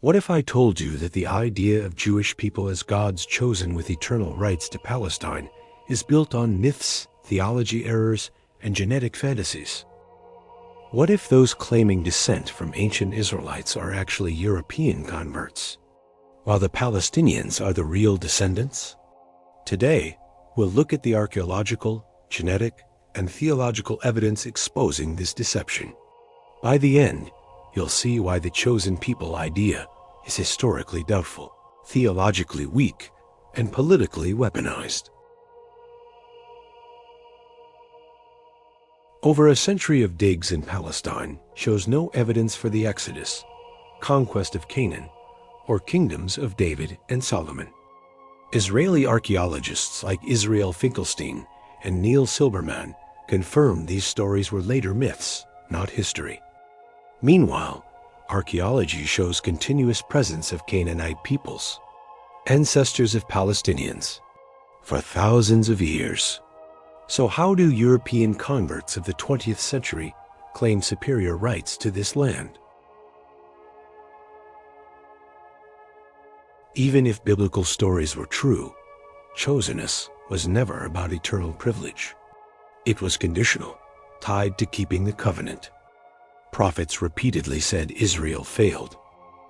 What if I told you that the idea of Jewish people as God's chosen with eternal rights to Palestine is built on myths, theology errors, and genetic fantasies? What if those claiming descent from ancient Israelites are actually European converts, while the Palestinians are the real descendants? Today, we'll look at the archaeological, genetic, and theological evidence exposing this deception. By the end, you'll see why the chosen people idea is historically doubtful, theologically weak, and politically weaponized. Over a century of digs in Palestine shows no evidence for the Exodus, conquest of Canaan, or kingdoms of David and Solomon. Israeli archaeologists like Israel Finkelstein and Neil Silberman confirm these stories were later myths, not history. Meanwhile, archaeology shows continuous presence of Canaanite peoples, ancestors of Palestinians, for thousands of years. So how do European converts of the 20th century claim superior rights to this land? Even if biblical stories were true, chosenness was never about eternal privilege. It was conditional, tied to keeping the covenant. Prophets repeatedly said Israel failed.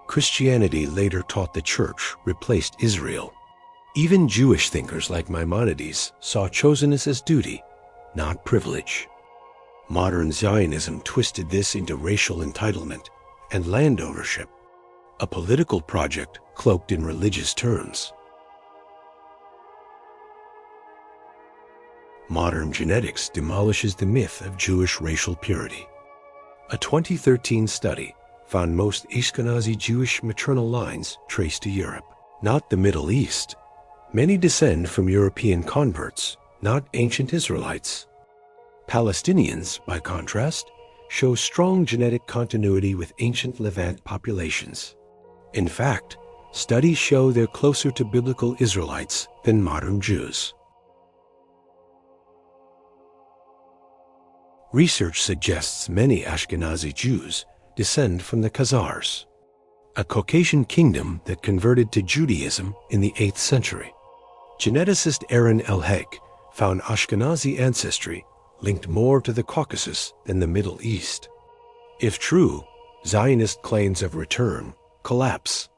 Christianity later taught the church replaced Israel. Even Jewish thinkers like Maimonides saw chosenness as duty, not privilege. Modern Zionism twisted this into racial entitlement and land ownership, a political project cloaked in religious terms. Modern genetics demolishes the myth of Jewish racial purity. A 2013 study found most Ashkenazi Jewish maternal lines traced to Europe, not the Middle East. Many descend from European converts, not ancient Israelites. Palestinians, by contrast, show strong genetic continuity with ancient Levant populations. In fact, studies show they're closer to biblical Israelites than modern Jews. Research suggests many Ashkenazi Jews descend from the Khazars, a Caucasian kingdom that converted to Judaism in the 8th century. Geneticist Aaron Elhek found Ashkenazi ancestry linked more to the Caucasus than the Middle East. If true, Zionist claims of return collapse.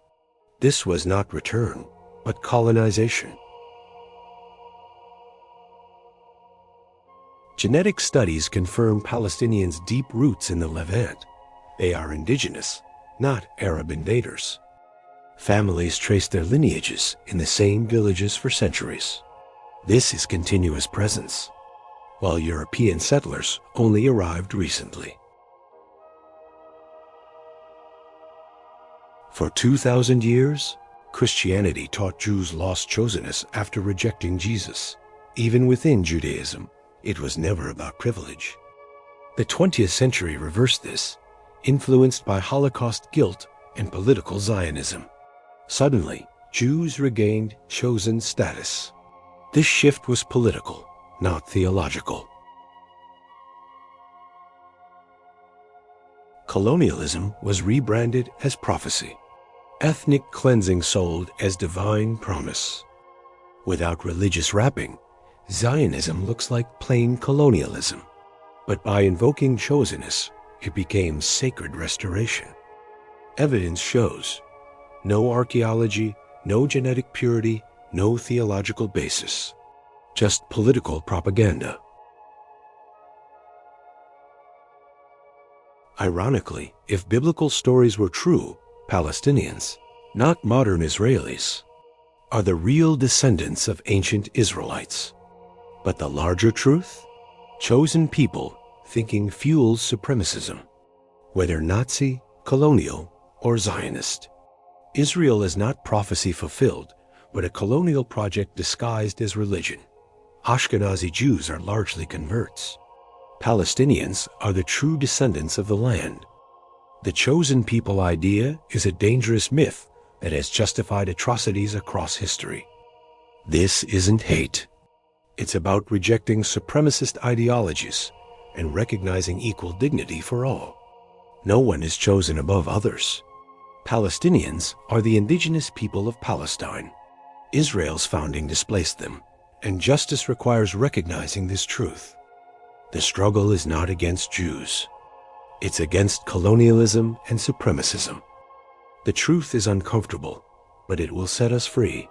This was not return, but colonization. Genetic studies confirm Palestinians' deep roots in the Levant. They are indigenous, not Arab invaders. Families trace their lineages in the same villages for centuries. This is continuous presence, while European settlers only arrived recently. For 2,000 years, Christianity taught Jews lost chosenness after rejecting Jesus. Even within Judaism, it was never about privilege. The 20th century reversed this, influenced by Holocaust guilt and political Zionism. Suddenly, Jews regained chosen status. This shift was political, not theological. Colonialism was rebranded as prophecy. Ethnic cleansing sold as divine promise. Without religious wrapping, Zionism looks like plain colonialism. But by invoking chosenness, it became sacred restoration. Evidence shows no archaeology, no genetic purity, no theological basis. Just political propaganda. Ironically, if biblical stories were true, Palestinians, not modern Israelis, are the real descendants of ancient Israelites. But the larger truth? Chosen people thinking fuels supremacism, whether Nazi, colonial, or Zionist. Israel is not prophecy fulfilled, but a colonial project disguised as religion. Ashkenazi Jews are largely converts. Palestinians are the true descendants of the land. The chosen people idea is a dangerous myth that has justified atrocities across history. This isn't hate. It's about rejecting supremacist ideologies and recognizing equal dignity for all. No one is chosen above others. Palestinians are the indigenous people of Palestine. Israel's founding displaced them, and justice requires recognizing this truth. The struggle is not against Jews. It's against colonialism and supremacism. The truth is uncomfortable, but it will set us free.